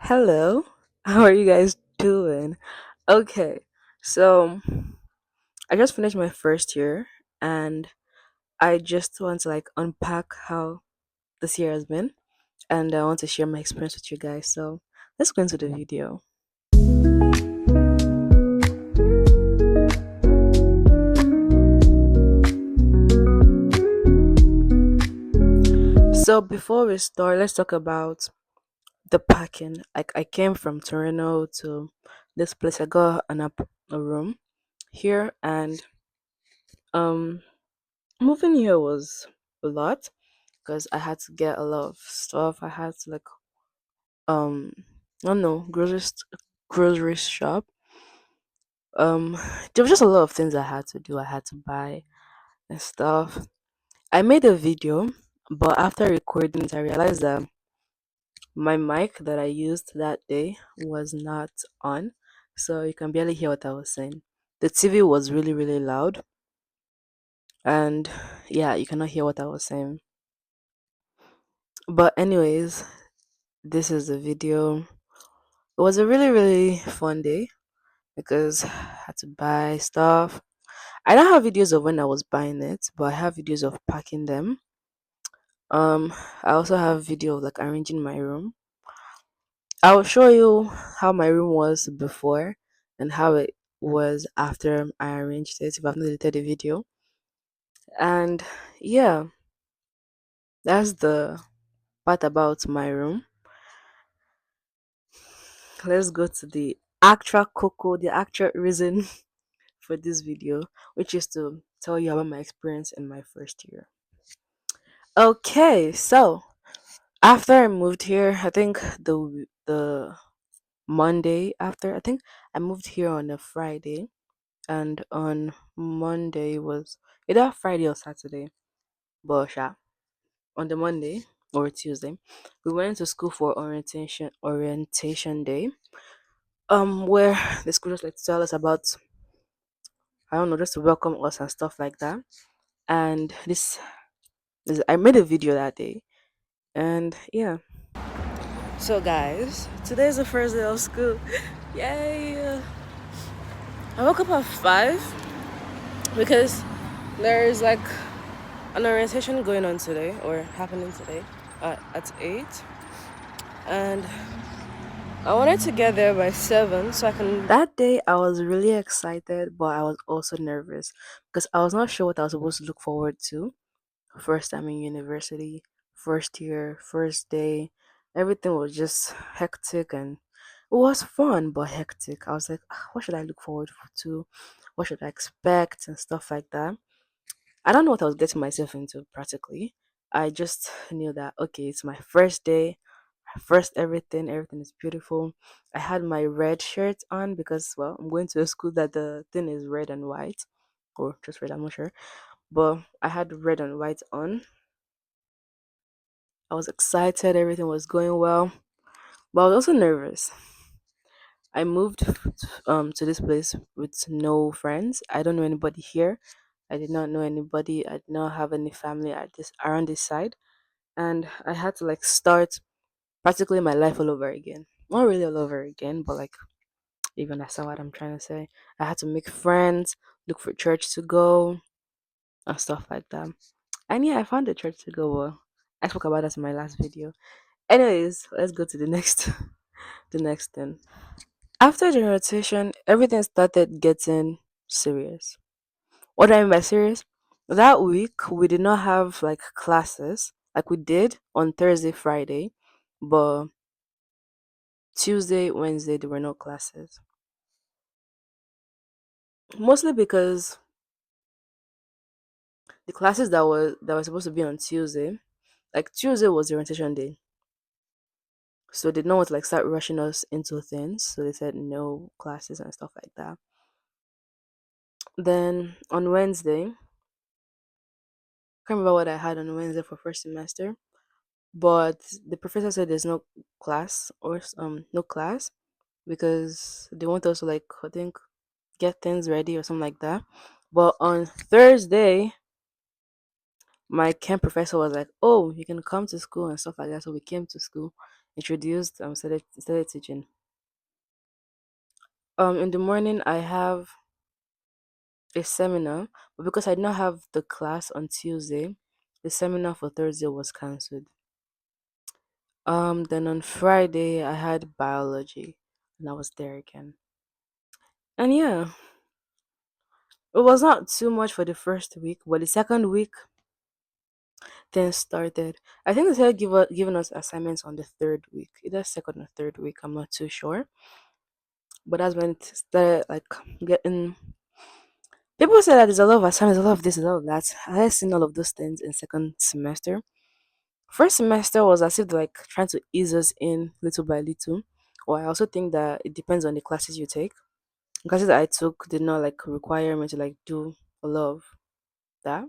Hello, how are you guys doing? Okay, so I just finished my first year and I just want to like unpack how this year has been and I want to share my experience with you guys. So let's go into the video. So before we start, let's talk about the packing. Like I came from Toronto to this place. I got a room here and um moving here was a lot because I had to get a lot of stuff. I had to like um I don't know grocery shop. There was just a lot of things I had to do. I had to buy and stuff. I made a video, but after recording it, I realized that my mic that I used that day was not on, so you can barely hear what I was saying. The TV was really loud, and yeah, you cannot hear what I was saying. But anyways, this is the video. It was a really fun day because I had to buy stuff. I don't have videos of when I was buying it, but I have videos of packing them. I also have video of like arranging my room. I'll show you how my room was before and how it was after I arranged it if I've not deleted the video. And yeah, that's the part about my room. Let's go to the actual cocoa, the actual reason for this video, which is to tell you about my experience in my first year. Okay, so after I moved here, I think the Monday after, I think I moved here on a Friday, and on Monday was either Friday or Saturday, but yeah, on the Monday or Tuesday, we went to school for orientation day, where the school just like to tell us about I don't know, just to welcome us and stuff like that. And I made a video that day, and yeah. So guys, today is the first day of school. Yay! I woke up at 5 because there is like an orientation going on today or happening today at 8, and I wanted to get there by 7 so I can. That day I was really excited, but I was also nervous because I was not sure what I was supposed to look forward to. First time in university, first year, first day, everything was just hectic and it was fun but hectic. I was like, "Ah, what should I look forward to? What should I expect?" and stuff like that. I don't know what I was getting myself into practically. I just knew that okay, it's my first day, my first everything is beautiful. I had my red shirt on because well, I'm going to a school that the thing is red and white, or just red, I'm not sure. But I had red and white on. I was excited, everything was going well, but I was also nervous. I moved to this place with no friends. I don't know anybody here. I did not know anybody. I did not have any family at this around this side, and I had to like start practically my life all over again. Not really all over again, but like even that's not what I'm trying to say. I had to make friends, look for church to go, and stuff like that. And yeah, I found a church to go. Well, I spoke about that in my last video. Anyways, let's go to the next the next thing. After the rotation, everything started getting serious. What do I mean by serious? That week we did not have like classes like we did on Thursday, Friday, but Tuesday, Wednesday there were no classes. Mostly because the classes that were supposed to be on Tuesday, like Tuesday was the orientation day. So they did not want to like start rushing us into things. So they said no classes and stuff like that. Then on Wednesday, can't remember what I had on Wednesday for first semester, but the professor said there's no class or no class because they want us to like I think get things ready or something like that. But on Thursday, my camp professor was like, "Oh, you can come to school and stuff like that." So we came to school, introduced, started teaching. In the morning I have a seminar, but because I did not have the class on Tuesday, the seminar for Thursday was cancelled. Then on Friday I had biology, and I was there again. And yeah, it was not too much for the first week, but the second week then started. I think they started giving us assignments on the third week, either second or third week. I'm not too sure, but that's when it started like getting. People say that there's a lot of assignments, a lot of this, a lot of that. I had seen all of those things in second semester. First semester was as if they're like trying to ease us in little by little. Or I also think that it depends on the classes you take. The classes that I took did not like require me to like do a lot of that.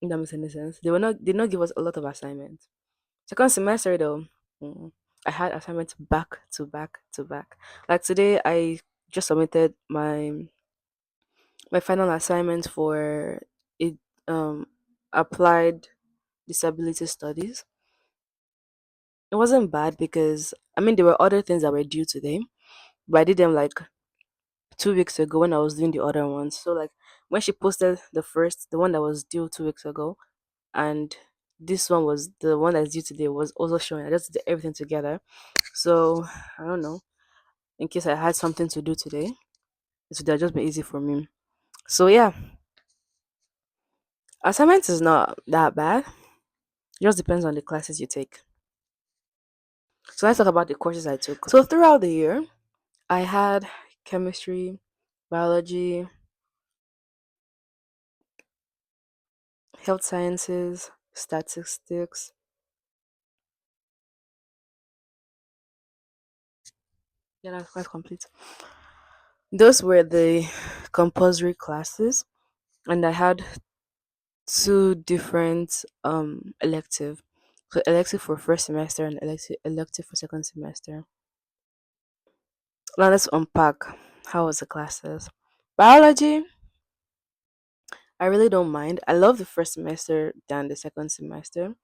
If that makes any sense. They were not did not give us a lot of assignments. Second semester though, mm, I had assignments back to back to back. Like today, I just submitted my final assignment for it applied disability studies. It wasn't bad because I mean there were other things that were due today, but I did them like 2 weeks ago when I was doing the other ones. So like when she posted the one that was due 2 weeks ago, and this one was the one that's due today was also showing. I just did everything together. So I don't know. In case I had something to do today, it would have just been easy for me. So yeah, assignment is not that bad. It just depends on the classes you take. So let's talk about the courses I took. So throughout the year, I had chemistry, biology, health sciences, statistics. Yeah, that's quite complete. Those were the compulsory classes, and I had two different elective. So elective for first semester and elective for second semester. Now let's unpack how was the classes. Biology, I really don't mind. I love the first semester than the second semester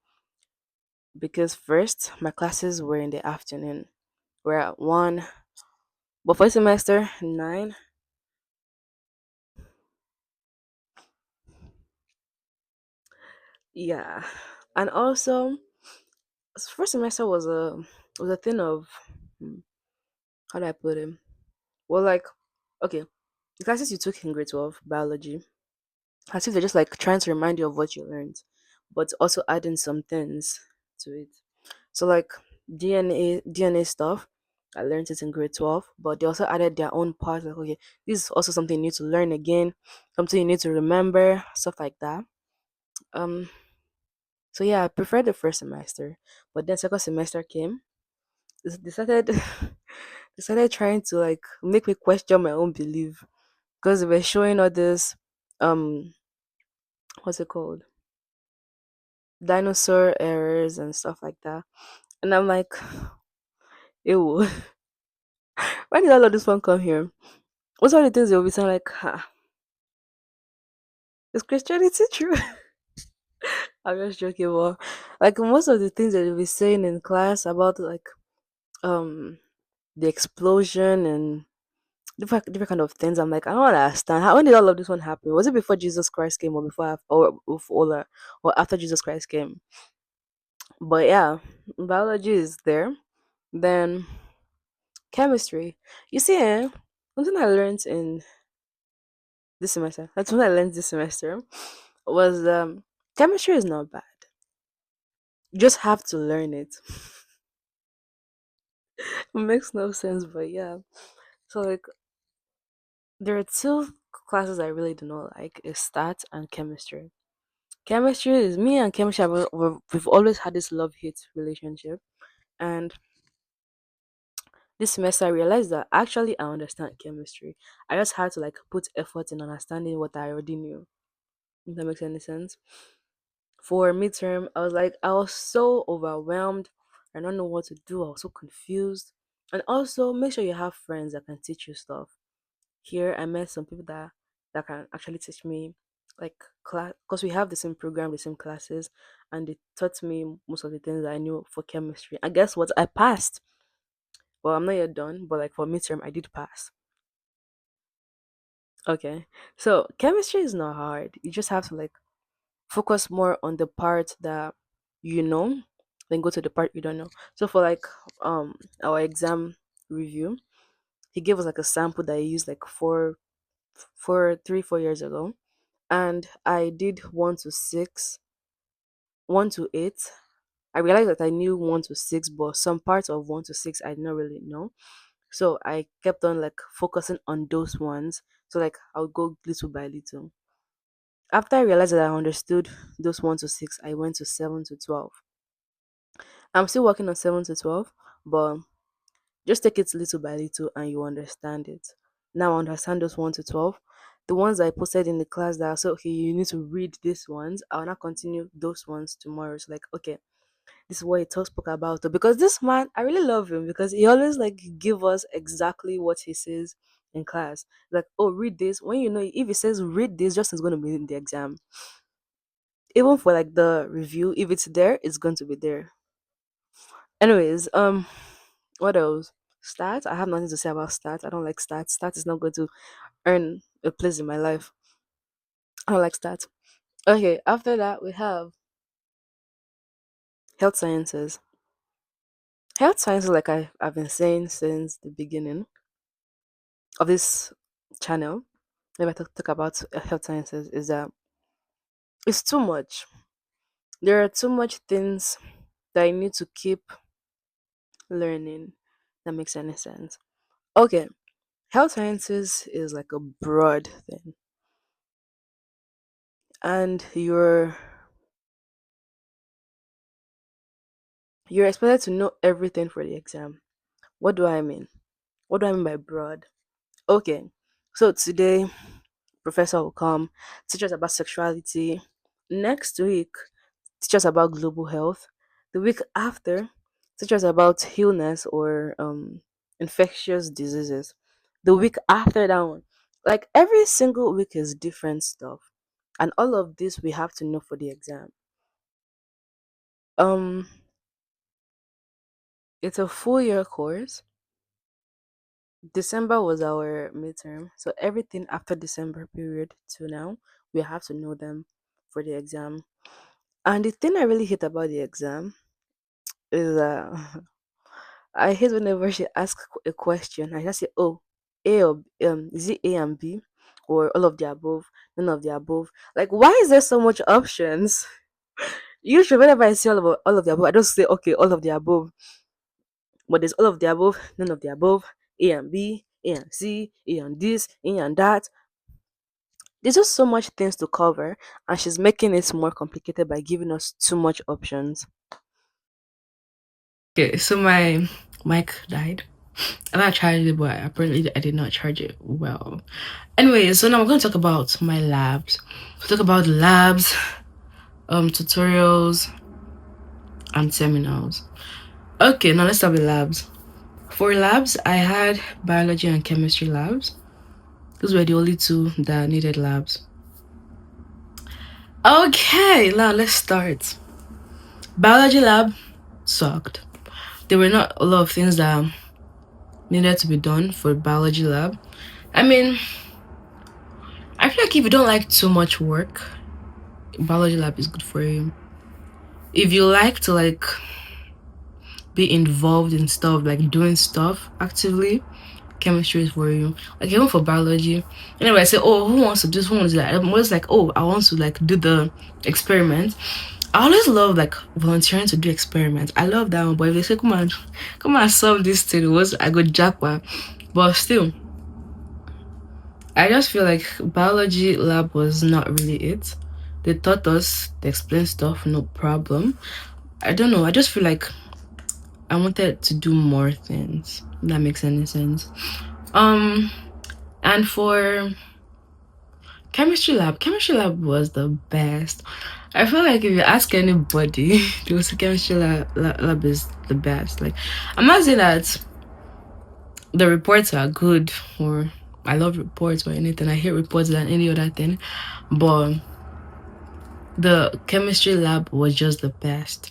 because first my classes were in the afternoon. We're at one, but first semester 9. Yeah, and also first semester was a thing of hmm, how do I put it? Well, like okay, the classes you took in grade 12 biology, as if they're just like trying to remind you of what you learned, but also adding some things to it. So like DNA stuff, I learned it in grade 12, but they also added their own part. Like okay, this is also something you need to learn again, something you need to remember, stuff like that. Um, so yeah, I preferred the first semester, but then second semester came. They started they started trying to like make me question my own belief because they were showing all this um what's it called, dinosaur errors and stuff like that. And I'm like, ew, why did all of this one come here? What's all the things they'll be saying like, ha, is Christianity true? I'm just joking, but like most of the things that they'll be saying in class about like um the explosion and different kind of things. I'm like, I don't understand. How when did all of this one happen? Was it before Jesus Christ came, or or after Jesus Christ came? But yeah, biology is there. Then chemistry. You see, something I learned in this semester. That's what I learned this semester was chemistry is not bad. You just have to learn it. It makes no sense, but yeah. So like there are two classes I really do not like is stats and chemistry. Chemistry is me and chemistry. We've always had this love hate relationship, and this semester I realized that actually I understand chemistry. I just had to like put effort in understanding what I already knew. If that makes any sense. For midterm, I was so overwhelmed. I don't know what to do. I was so confused. And also make sure you have friends that can teach you stuff. Here I met some people that can actually teach me like class, because we have the same program, the same classes, and they taught me most of the things that I knew for chemistry. And guess what? I passed. Well, I'm not yet done, but like for midterm, I did pass. Okay, so chemistry is not hard. You just have to like focus more on the part that you know, then go to the part you don't know. So for like our exam review, he gave us like a sample that he used like 4 3 4 years ago, and I did 1 to 6, 1 to 8. I realized that I knew 1 to 6, but some parts of 1 to 6 I didn't really know. So I kept on like focusing on those ones. So like I'll go little by little. After I realized that I understood those 1 to 6, I went to 7 to 12. I'm still working on 7 to 12, but just take it little by little and you understand it. Now I understand those 1 to 12. The ones I posted in the class that I said, okay, you need to read these ones. I'll not continue those ones tomorrow. So like, okay, this is what he talk spoke about. Because this man, I really love him because he always like give us exactly what he says in class. Like, oh, read this. When you know if he says read this, just is going to be in the exam. Even for like the review, if it's there, it's going to be there. Anyways, what else? Stats. I have nothing to say about stats. I don't like stats. Stats is not going to earn a place in my life. I don't like stats. Okay, after that we have health sciences. Health sciences, like I've been saying since the beginning of this channel, if I talk about health sciences, is that it's too much. There are too much things that I need to keep learning. That makes any sense. Okay, health sciences is like a broad thing, and you're expected to know everything for the exam. What do I mean? What do I mean by broad? Okay, so today professor will come teach us about sexuality. Next week, teach us about global health. The week after, teach us about illness or infectious diseases. The week after that one, like every single week is different stuff, and all of this we have to know for the exam. Um, it's a full year course. December was our midterm, so everything after December period to now, we have to know them for the exam. And the thing I really hate about the exam is I hate whenever she asks a question. I just say, "Oh, A or is it A and B, or all of the above, none of the above?" Like, why is there so much options? Usually, whenever I see all of the above, I just say, "Okay, all of the above." But there's all of the above, none of the above, A and B, A and C, A and this, A and that. There's just so much things to cover, and she's making it more complicated by giving us too much options. Okay, so my mic died. And I charged it, but apparently I did not charge it well. Anyway, so now we're going to talk about my labs. We'll talk about labs, tutorials, and seminars. Okay, now let's start with labs. For labs, I had biology and chemistry labs. Those were the only two that needed labs. Okay, now let's start. Biology lab sucked. There were not a lot of things that needed to be done for biology lab. I mean, I feel like if you don't like too much work, biology lab is good for you. If you like to like be involved in stuff, like doing stuff actively, chemistry is for you. Like even for biology, anyway, I say, oh, who wants to do this? Who wants to do that? I'm always like, oh, I want to like do the experiment. I always love like volunteering to do experiments. I love that one. But if they say, come and solve this thing, was I go jackpot. But still, I just feel like biology lab was not really it. They taught us, they explained stuff, no problem. I don't know. I just feel like I wanted to do more things. If that makes any sense. And for chemistry lab was the best. I feel like if you ask anybody, they will say lab is the best. Like, I'm not saying that the reports are good or I love reports or anything. I hate reports than any other thing. But the chemistry lab was just the best.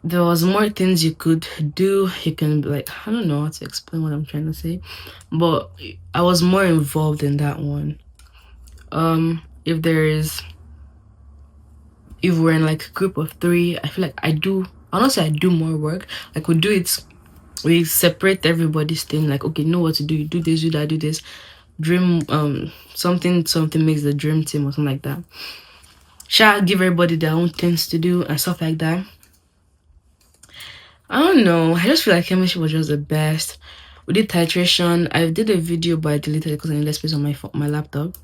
There was more things you could do. You can like, I don't know how to explain what I'm trying to say, but I was more involved in that one. If we're in like a group of 3, I feel like I do more work. Like we separate everybody's thing, like, okay, know what to do, you do this, do that, do this. Dream something makes the dream team or something like that. Shall give everybody their own things to do and stuff like that. I don't know. I just feel like chemistry was just the best. We did titration. I did a video, but I deleted it because I needed space on my laptop.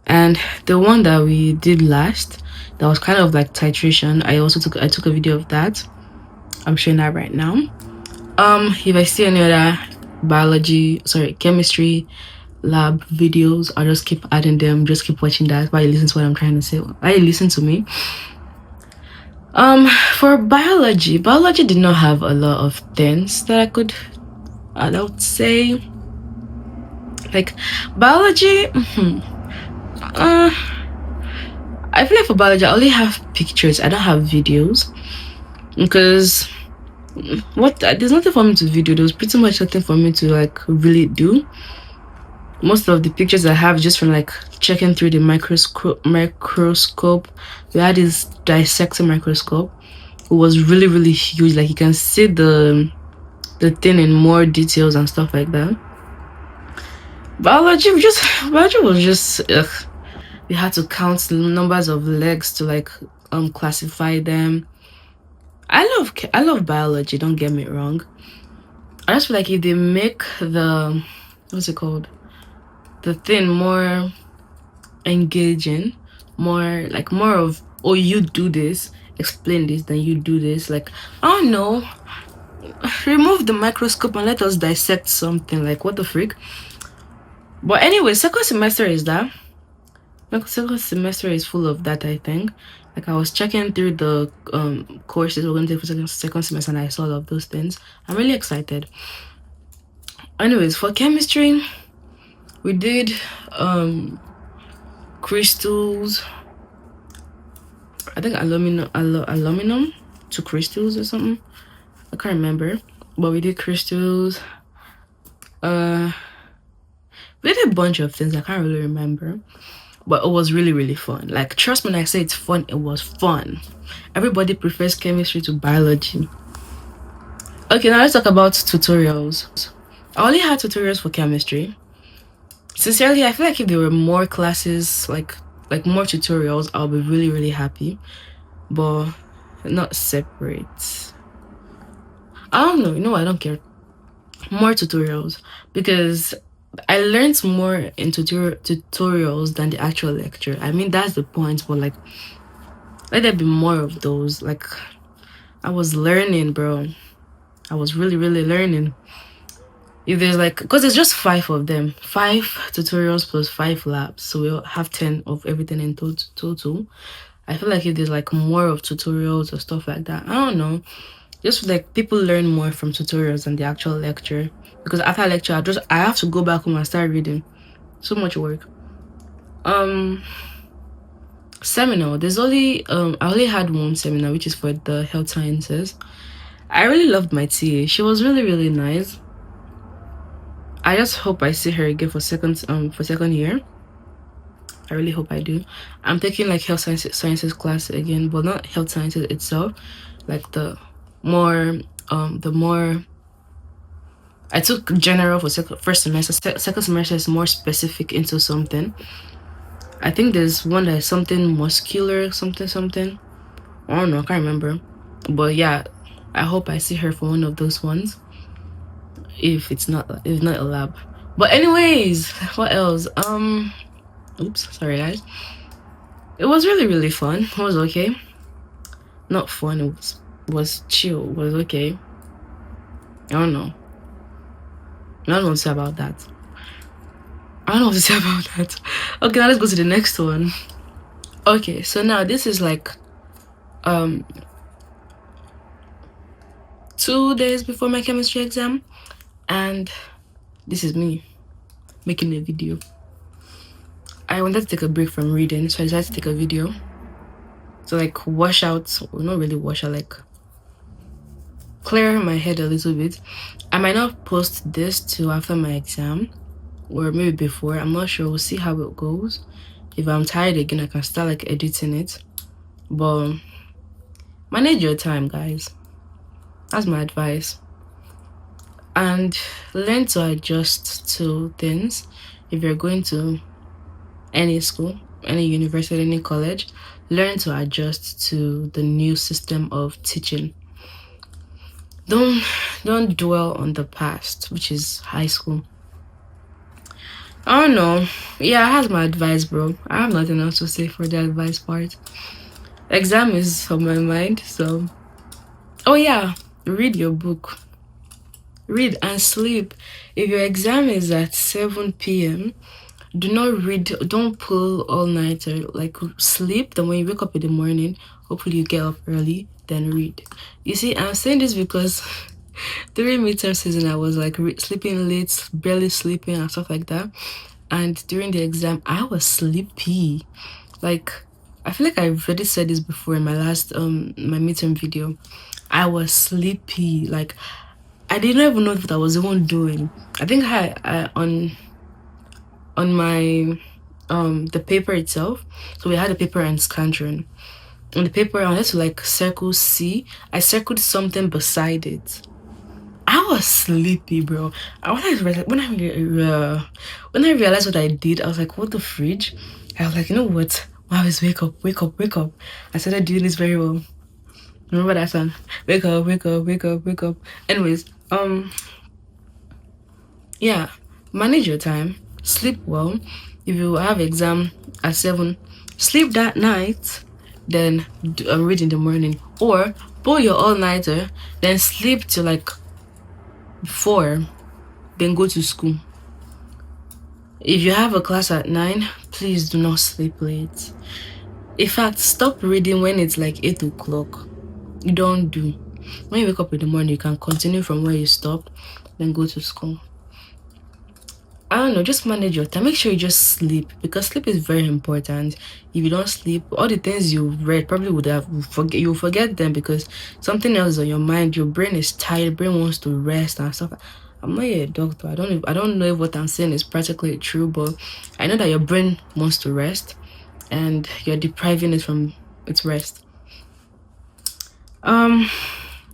And the one that we did last, that was kind of like titration. I took a video of that. I'm showing that right now. If I see any other chemistry lab videos, I'll just keep adding them. Just keep watching that while you listen to what I'm trying to say. While you listen to me. For biology did not have a lot of things that I would say. Like biology, I feel like for biology I only have pictures. I don't have videos because there's nothing for me to video. There was pretty much nothing for me to like really do. Most of the pictures I have just from like checking through the microscope. We had this dissecting microscope. It was really, really huge. Like you can see the thing in more details and stuff like that. Biology was just we had to count the numbers of legs to like classify them. I love biology, don't get me wrong. I just feel like if they make the thing more engaging, more of, oh, you do this, explain this, then you do this, like, I don't know, remove the microscope and let us dissect something. Like, what the freak? But anyway, second semester is full of that. I think, like, I was checking through the courses we're going to take for second semester, and I saw all of those things. I'm really excited. Anyways, for chemistry, we did crystals. I think aluminum to crystals or something. I can't remember, but we did crystals. We did a bunch of things I can't really remember, but it was really, really fun. Like, trust me when I say it's fun, it was fun. Everybody prefers chemistry to biology. Okay, now let's talk about tutorials. I only had tutorials for chemistry. Sincerely, I feel like if there were more classes, like more tutorials, I'll be really, really happy. But not separate. I don't know. You know, I don't care. More tutorials, because I learned more in tutorials than the actual lecture. I mean, that's the point, but like, let there be more of those. Like, I was learning, bro. I was really, really learning. If there's like, because there's just 5 of them, 5 tutorials plus 5 labs, so we'll have 10 of everything in total. I feel like if there's like more of tutorials or stuff like that, I don't know, just like people learn more from tutorials than the actual lecture. Because after lecture, I have to go back home and start reading. So much work. Seminar. There's only I only had one seminar, which is for the health sciences. I really loved my TA. She was really, really nice. I just hope I see her again for second year. I really hope I do. I'm taking like health sciences class again, but not health sciences itself. Like the more I took general for first semester. Second semester is more specific into something. I think there's one that is something muscular, something. I don't know, I can't remember. But yeah, I hope I see her for one of those ones. If it's not a lab. But anyways, what else? Oops, sorry guys. It was really, really fun. It was okay. Not fun, it was chill. It was okay. I don't know. I don't know what to say about that. Okay, now let's go to the next one. Okay, so now this is like 2 days before my chemistry exam, and this is me. making a video. I wanted to take a break from reading, so I decided to take a video to like wash out, or not really wash out, like clear my head a little bit. I might not post this till after my exam, or maybe before. I'm not sure. We'll see how it goes. If I'm tired again, I can start like editing it. But manage your time, guys. That's my advice. And learn to adjust to things. If you're going to any school, any university, any college, learn to adjust to the new system of teaching. Don't dwell on the past, which is high school. I don't know. Yeah, that's my advice, bro. I have nothing else to say for the advice part. Exam is on my mind, so oh yeah, read your book. Read and sleep. If your exam is at 7 p.m., do not read, don't pull all nighter. Like, sleep, then when you wake up in the morning, hopefully you get up early, then read. You see, I'm saying this because during midterm season I was like sleeping late, barely sleeping and stuff like that, and during the exam I was sleepy. Like, I feel like I've already said this before in my last my midterm video. I was sleepy. Like, I didn't even know what I was even doing. I think I on my the paper itself, so we had a paper and Scantron. On the paper I wanted to like circle C. I circled something beside it. I was sleepy, bro. When I realized what I did, I was like, what the fridge? I was like, you know what? Wow, wake up, wake up, wake up. I started doing this very well. Remember that song? Wake up, wake up, wake up, wake up. Anyways, yeah, manage your time, sleep well. If you have exam at 7, sleep that night, then read in the morning, or pull your all-nighter, then sleep till like 4, then go to school. If you have a class at 9, please do not sleep late. In fact, stop reading when it's like 8 o'clock. You don't do. When you wake up in the morning, you can continue from where you stopped, then go to school. I don't know, just manage your time. Make sure you just sleep, because sleep is very important. If you don't sleep, all the things you read probably you'll forget them, because something else is on your mind. Your brain is tired, brain wants to rest and stuff. I'm not a doctor. I don't know if what I'm saying is practically true, but I know that your brain wants to rest and you're depriving it from its rest.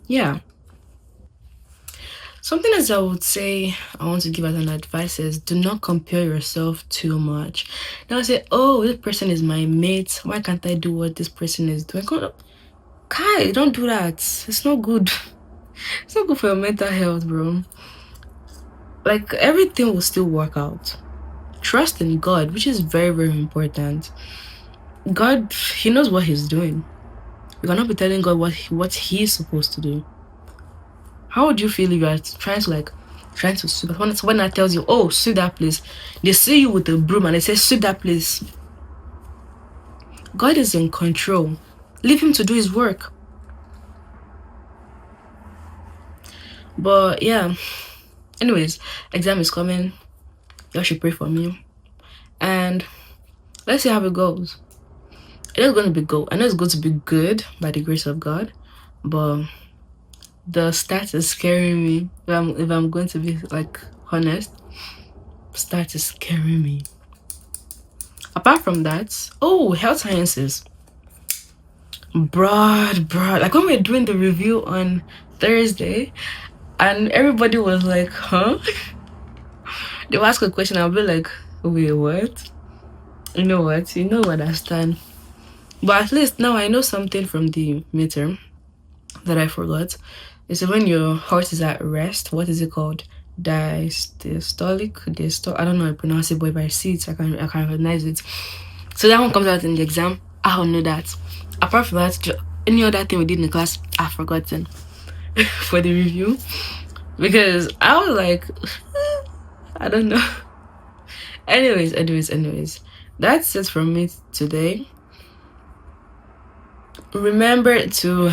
Yeah. Something else I would say I want to give as an advice is, do not compare yourself too much. Now say, oh, this person is my mate. Why can't I do what this person is doing? Kai, don't do that. It's not good. It's not good for your mental health, bro. Like, everything will still work out. Trust in God, which is very, very important. God, he knows what he's doing. You cannot be telling God what he's supposed to do. How would you feel if you are trying to sweep? When I tells you, oh, sweep that place, they see you with a broom and they say, sweep that place. God is in control. Leave him to do his work. But yeah, anyways, exam is coming. Y'all should pray for me, and let's see how it goes. It is going to be good. I know it's going to be good by the grace of God, but the stats is scaring me. If I'm going to be like honest, stats is scaring me. Apart from that, oh, health sciences, broad. Like, when we were doing the review on Thursday, and everybody was like, huh? They will ask a question, I'll be like, wait, what? You know what? You know what I stand. But at least now I know something from the midterm that I forgot. It's when your heart is at rest. What is it called? Diastolic. I don't know how to pronounce it, but if I see it, I can recognize it. So that one comes out in the exam. I don't know that. Apart from that, any other thing we did in the class, I've forgotten for the review, because I was like, I don't know. Anyways, that's it from me today. Remember to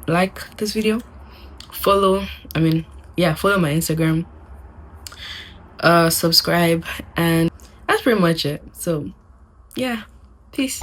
like this video, follow my Instagram, subscribe, and that's pretty much it. So yeah, peace.